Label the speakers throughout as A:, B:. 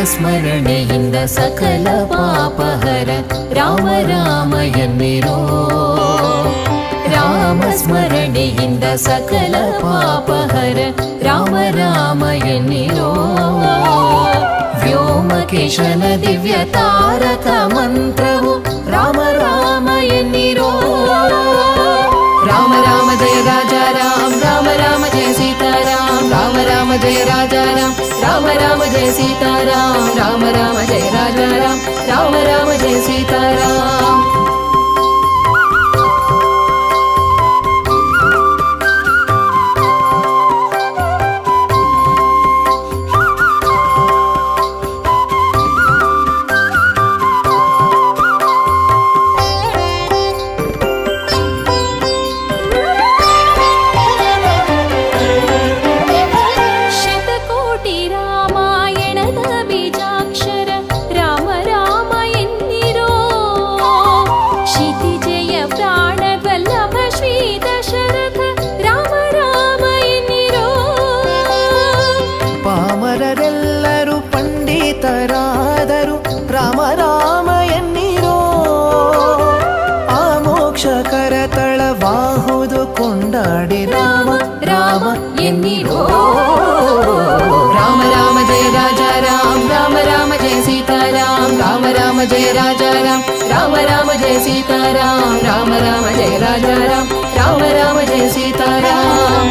A: ಸ್ಮರಣೆಯಿಂದ ಸಕಲ ಪಾಪಹರ ರಾಮ ರಾಮ ಎನ್ನಿರೋ. ರಾಮ ಸ್ಮರಣೆಯಿಂದ ಸಕಲ ಪಾಪಹರ ರಾಮ ರಾಮ ಎನ್ನಿರೋ. ವ್ಯೋಮಕೇಶನ ದಿವ್ಯ ತಾರಕ ಮಂತ್ರವು ರಾಮ ರಾಮ ಎನ್ನಿರೋ. ರಾಮ ರಾಮ ಜಯ ರಾಜಾ ರಾಮ ರಾಮ ರಾಮ ಜಯ ಸೀತಾರಾಮ ರಾಮ ರಾಮ ಜಯ ರಾಜಾ ರಾಮ ರಾಮ ರಾಮ ಜಯ ಸೀತಾರಾಮ ರಾಮ ರಾಮ ಜಯ ರಾಜಾ ರಾಮ ರಾಮ ರಾಮ ಜಯ ಸೀತಾರಾಮ. ಕೊಂಡಾಡಿ ರಾಮ ರಾಮ ಎನ್ನಿರೋ. ರಾಮ ರಾಮ ಜಯ ರಾಜಾ ರಾಮ ರಾಮ ರಾಮ ಜಯ ಸೀತಾರಾಮ ರಾಮ ರಾಮ ಜಯ ರಾಜಾ ರಾಮ ರಾಮ ರಾಮ ಜಯ ಸೀತಾರಾಮ ರಾಮ ರಾಮ ಜಯ ರಾಜಾ ರಾಮ ರಾಮ ರಾಮ ಜಯ ಸೀತಾರಾಮ.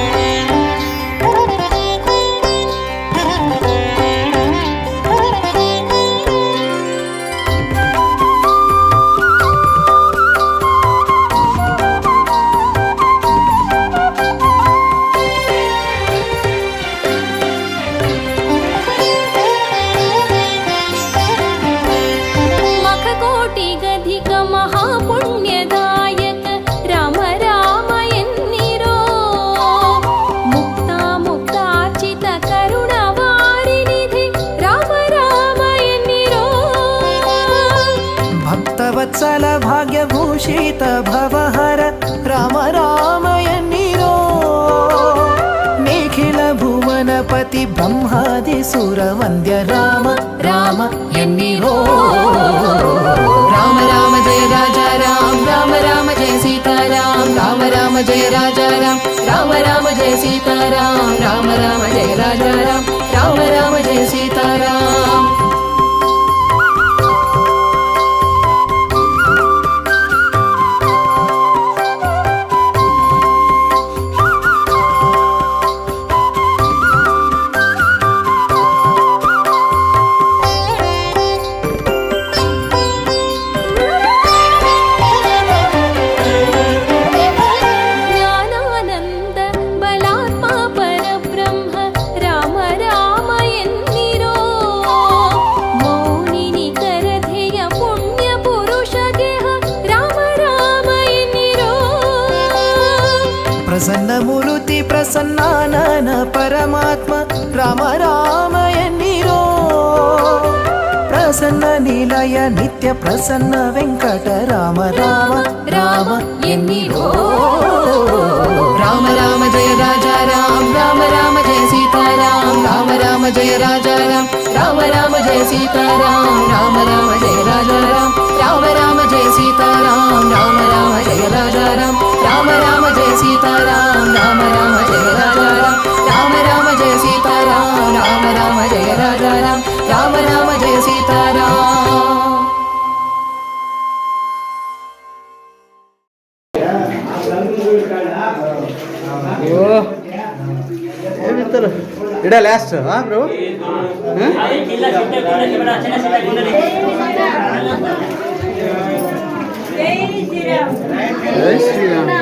B: ವತ್ಸಲ ಭಾಗ್ಯಭೂಷಿತ ಭವಹರ ರಾಮ ರಾಮ ಎನ್ನಿರೋ. ನಿಖಿಲ ಭುವನಪತಿ ಬ್ರಹ್ಮಾದಿ ಸುರ ವಂದ್ಯ ರಾಮ ರಾಮ ಎನ್ನಿರೋ.
A: ರಾಮ ರಾಮ ಜಯ ರಾಜಾ ರಾಮ ರಾಮ ರಾಮ ಜಯ ಸೀತಾರಾಮ ರಾಮ ರಾಮ ಜಯ ರಾಜಾ ರಾಮ ರಾಮ ರಾಮ ಜಯ ಸೀತಾರಾಮ ರಾಮ ರಾಮ ಜಯ ರಾಜಾ ರಾಮ ರಾಮ ರಾಮ ಜಯ ಸೀತಾರಾಮ.
B: ಪ್ರಸನ್ನ ಮೂರುತಿ ಪ್ರಸನ್ನಾನನ ಪರಮಾತ್ಮ ರಾಮ ರಾಮ ಎನ್ನಿರೋ. ಪ್ರಸನ್ನ ನಿಲಯ ನಿತ್ಯ ಪ್ರಸನ್ನ ವೆಂಕಟ ರಾಮ ರಾಮ ರಾಮ ಎನ್ನಿರೋ.
A: ರಾಮ ರಾಮ ಜಯ ರಾಜಾ ರಾಮ ರಾಮ ರಾಮ ಜಯ ಸೀತಾರಾಮ ರಾಮ ರಾಮ ಜಯ ರಾಜಾ ರಾಮ ರಾಮ ರಾಮ ಜಯ ಸೀತಾರಾಮ ರಾಮ ರಾಮ ಜಯ ರಾಜಾ ರಾಮ ರಾಮ ರಾಮ ಜಯ ಸೀತಾರಾಮ ರಾಮ ರಾಮ ಜಯ ರಾಜಾ ರಾಮ ರಾಮ ರಾಮ ಜಯ ಸೀತಾರಾಮ ರಾಮ ರಾಮ ಜಯ ರಾಜಾ ರಾಮ ರಾಮ ರಾಮ ಜಯ ಸೀತಾರಾಮ ರಾಮ ರಾಮ ಜಯ ರಾಜಾ ರಾಮ ರಾಮ ರಾಮ ಜಯ ಸೀತಾರಾಮ.
C: ಇಡ ಲಾಸ್ಟ್ ಬ್ರೋ. ಜೈ ಶ್ರೀರಾಮ್.
D: ಜೈ ಶ್ರೀರಾಮ್.